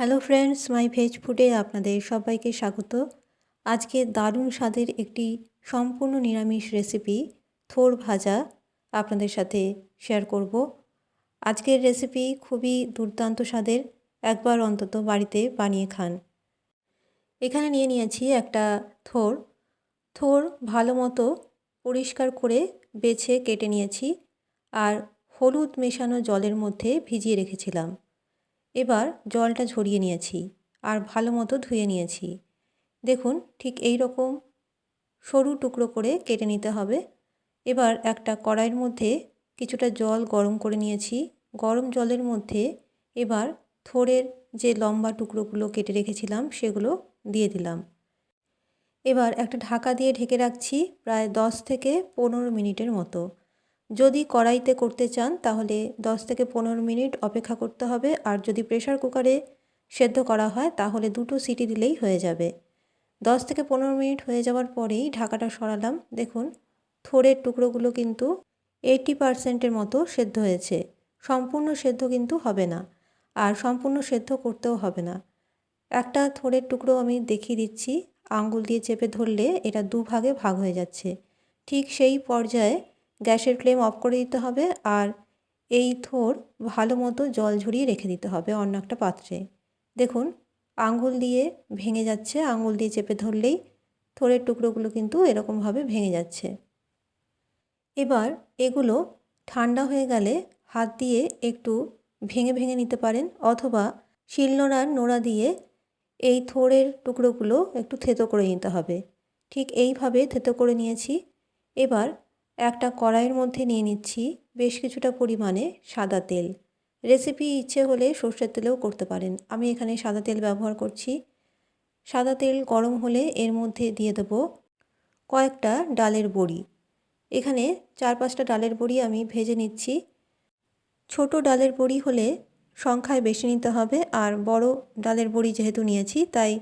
Hello friends, মাই veg ফুডে আপনাদের সবাইকে স্বাগত। আজকে দারুণ স্বাদের একটি সম্পূর্ণ নিরামিষ রেসিপি থোড় ভাজা আপনাদের সাথে শেয়ার করব। আজকের রেসিপি খুবই দুর্দান্ত স্বাদের, একবার অন্তত বাড়িতে বানিয়ে খান। এখানে নিয়ে নিয়েছি একটা থোড়। থোড় ভালো মতো পরিষ্কার করে বেছে কেটে নিয়েছি আর হলুদ মেশানো জলের মধ্যে ভিজিয়ে রেখেছিলাম। এবার জলটা ঝরিয়ে নিয়েছি আর ভালো মতো ধুয়ে নিয়েছি। দেখুন, ঠিক এই রকম সরু টুকরো করে কেটে নিতে হবে। এবার একটা কড়াইয়ের মধ্যে কিছুটা জল গরম করে নিয়েছি। গরম জলের মধ্যে এবার থোড়ের যে লম্বা টুকরোগুলো কেটে রেখেছিলাম সেগুলো দিয়ে দিলাম। এবার একটা ঢাকা দিয়ে ঢেকে রাখছি প্রায় 10 থেকে 15 মিনিটের মতো। যদি কড়াইতে করতে চান তাহলে 10 থেকে 15 মিনিট অপেক্ষা করতে হবে, আর যদি প্রেসার কুকারে সেদ্ধ করা হয় তাহলে 2টো সিটি দিলেই হয়ে যাবে। 10 থেকে 15 মিনিট হয়ে যাওয়ার পরেই ঢাকাটা সরালাম। দেখুন, থোড়ের টুকরোগুলো কিন্তু 80% মতো সেদ্ধ হয়েছে। সম্পূর্ণ সেদ্ধ কিন্তু হবে না, আর সম্পূর্ণ সেদ্ধ করতেও হবে না। একটা থোড়ের টুকরো আমি দেখিয়ে দিচ্ছি, আঙুল দিয়ে চেপে ধরলে এটা দুভাগে ভাগ হয়ে যাচ্ছে। ঠিক সেই পর্যায়ে গ্যাসের ফ্লেম অফ করে দিতে হবে, আর এই থোড় ভালো মতো জল ঝরিয়ে রেখে দিতে হবে অন্য একটা পাত্রে। দেখুন, আঙুল দিয়ে ভেঙে যাচ্ছে, আঙুল দিয়ে চেপে ধরলেই থোড়ের টুকরোগুলো কিন্তু এরকমভাবে ভেঙে যাচ্ছে। এবার এগুলো ঠান্ডা হয়ে গেলে হাত দিয়ে একটু ভেঙে ভেঙে নিতে পারেন, অথবা শিলনোড়ার নোড়া দিয়ে এই থোড়ের টুকরোগুলো একটু থেতো করে নিতে হবে। ঠিক এইভাবে থেতো করে নিয়েছি। এবার একটা কড়াইয়ের মধ্যে নিয়ে নিচ্ছি বেশ কিছুটা পরিমাণে সাদা তেল। রেসিপি ইচ্ছে হলে সর্ষের তেলেও করতে পারেন, আমি এখানে সাদা তেল ব্যবহার করছি। সাদা তেল গরম হলে এর মধ্যে দিয়ে দেবো কয়েকটা ডালের বড়ি। এখানে 4-5টা ডালের বড়ি আমি ভেজে নিচ্ছি। ছোট ডালের বড়ি হলে সংখ্যায় বেশি নিতে হবে, আর বড় ডালের বড়ি যেহেতু নিয়েছি তাই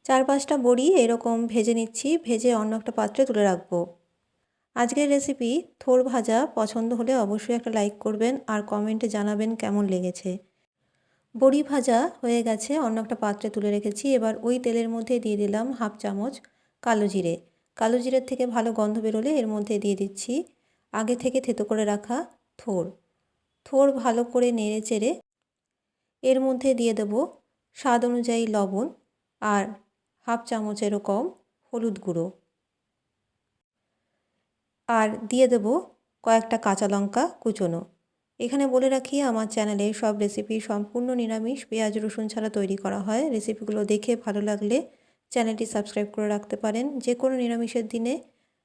4-5টা বড়ি এরকম ভেজে নিচ্ছি, ভেজে অন্য একটা পাত্রে তুলে রাখবো। আজকের রেসিপি থোড় ভাজা পছন্দ হলে অবশ্যই একটা লাইক করবেন আর কমেন্টে জানাবেন কেমন লেগেছে। বড়ি ভাজা হয়ে গেছে, অন্য একটা পাত্রে তুলে রেখেছি। এবার ওই তেলের মধ্যে দিয়ে দিলাম 1/2 চামচ কালো জিরে। কালো জিরের থেকে ভালো গন্ধ বেরোলে এর মধ্যে দিয়ে দিচ্ছি আগে থেকে থেতো করে রাখা থোড়। থোড় ভালো করে নেড়ে চেড়ে এর মধ্যে দিয়ে দেব স্বাদ অনুযায়ী লবণ আর 1/2 চামচেরও কম হলুদ গুঁড়ো, আর দিয়ে দেব কয়েকটা কাঁচা লঙ্কা কুচোনো। এখানে বলে রাখি, আমার চ্যানেলে সব রেসিপি সম্পূর্ণ নিরামিষ, পেঁয়াজ রসুন ছাড়া তৈরি করা হয়। রেসিপিগুলো দেখে ভালো লাগলে চ্যানেলটি সাবস্ক্রাইব করে রাখতে পারেন, যে কোনো নিরামিষের দিনে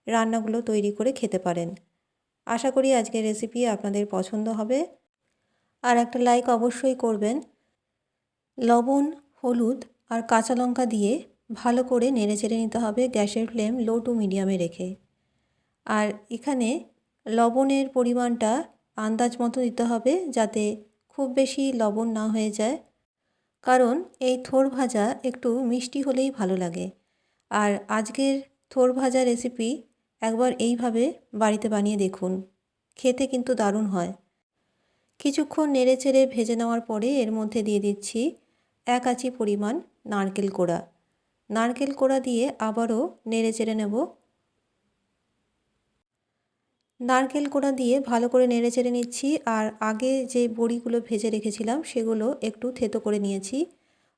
রান্নাগুলো তৈরি করে খেতে পারেন। আশা করি আজকের রেসিপি আপনাদের পছন্দ হবে, আর একটা লাইক অবশ্যই করবেন। লবণ, হলুদ আর কাঁচা লঙ্কা দিয়ে ভালো করে নেড়ে চেড়ে নিতে হবে গ্যাসের ফ্লেম লো টু মিডিয়ামে রেখে। আর এখানে লবণের পরিমাণটা আন্দাজ মতো দিতে হবে, যাতে খুব বেশি লবণ না হয়ে যায়, কারণ এই থোড় ভাজা একটু মিষ্টি হলেই ভালো লাগে। আর আজকের থোড় ভাজা রেসিপি একবার এইভাবে বাড়িতে বানিয়ে দেখুন, খেতে কিন্তু দারুণ হয়। কিছুক্ষণ নেড়ে চেড়ে ভেজে নেওয়ার পরে এর মধ্যে দিয়ে দিচ্ছি 1 আঁচি পরিমাণ নারকেল কোড়া। নারকেল কোড়া দিয়ে আবারও নেড়ে চেড়ে নেব। নারকেল কোড়া দিয়ে ভালো করে নেড়ে চেড়ে নিচ্ছি, আর আগে যে বড়িগুলো ভেজে রেখেছিলাম সেগুলো একটু থেতো করে নিয়েছি,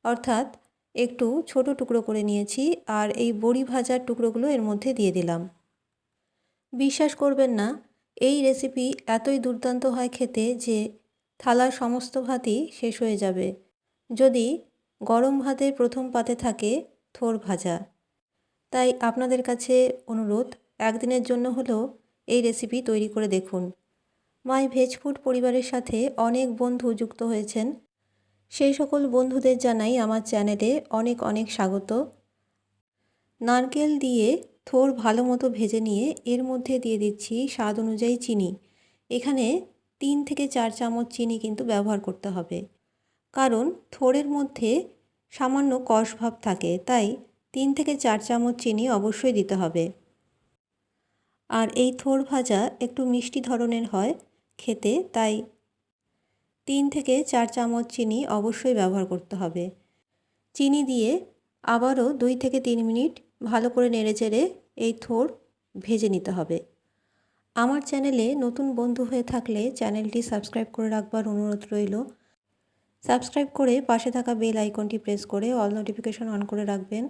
অর্থাৎ একটু ছোট টুকরো করে নিয়েছি, আর এই বড়ি ভাজার টুকরোগুলো এর মধ্যে দিয়ে দিলাম। বিশ্বাস করবেন না, এই রেসিপি এতই দুর্দান্ত হয় খেতে যে থালার সমস্ত ভাতই শেষ হয়ে যাবে যদি গরম ভাতের প্রথম পাতে থাকে থোড় ভাজা। তাই আপনাদের কাছে অনুরোধ, একদিনের জন্য হলেও এই রেসিপি তৈরি করে দেখুন। মাই ভেজ ফুড পরিবারের সাথে অনেক বন্ধু যুক্ত হয়েছেন, সেই সকল বন্ধুদের জানাই আমার চ্যানেলে অনেক অনেক স্বাগত। নারকেল দিয়ে থোড় ভালো মতো ভেজে নিয়ে এর মধ্যে দিয়ে দিচ্ছি স্বাদ অনুযায়ী চিনি। এখানে 3 থেকে 4 চামচ চিনি কিন্তু ব্যবহার করতে হবে, কারণ থোড়ের মধ্যে সামান্য কষ ভাব থাকে, তাই 3 থেকে 4 চামচ চিনি অবশ্যই দিতে হবে। আর এই থোড় ভাজা একটু মিষ্টি ধরনের হয় খেতে, তাই 3 থেকে 4 চামচ চিনি অবশ্যই ব্যবহার করতে হবে। চিনি দিয়ে আবারও 2 থেকে 3 মিনিট ভালো করে নেড়েচেড়ে এই থোড় ভেজে নিতে হবে। আমার চ্যানেলে নতুন বন্ধু হয়ে থাকলে চ্যানেলটি সাবস্ক্রাইব করে রাখবার অনুরোধ রইল। সাবস্ক্রাইব করে পাশে থাকা বেল আইকনটি প্রেস করে অল নোটিফিকেশন অন করে রাখবেন।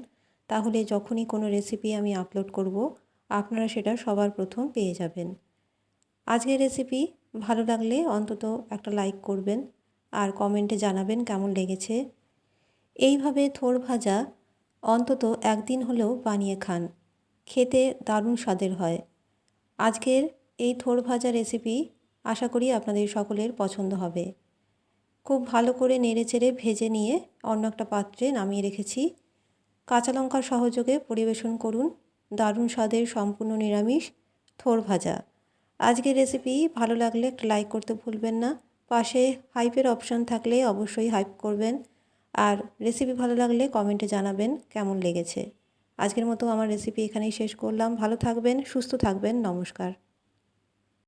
তাহলে যখনই কোনো রেসিপি আমি আপলোড করব, আপনারা সেটা সবার প্রথম পেয়ে যাবেন। আজকের রেসিপি ভালো লাগলে অন্তত একটা লাইক করবেন আর কমেন্টে জানাবেন কেমন লেগেছে। এইভাবে থোড় ভাজা অন্তত একদিন হলেও বানিয়ে খান, খেতে দারুণ স্বাদের হয়। আজকের এই থোড় ভাজা রেসিপি আশা করি আপনাদের সকলের পছন্দ হবে। খুব ভালো করে নেড়েচেড়ে ভেজে নিয়ে অন্য একটা পাত্রে নামিয়ে রেখেছি। কাঁচা লঙ্কার সহযোগে পরিবেশন করুন দারুণ স্বাদের সম্পূর্ণ নিরামিষ থোড় ভাজা। আজকের রেসিপি ভালো লাগলে একটা লাইক করতে ভুলবেন না। পাশে হাইপের অপশান থাকলে অবশ্যই হাইপ করবেন। আর রেসিপি ভালো লাগলে কমেন্টে জানাবেন কেমন লেগেছে। আজকের মতো আমার রেসিপি এখানেই শেষ করলাম। ভালো থাকবেন, সুস্থ থাকবেন। নমস্কার।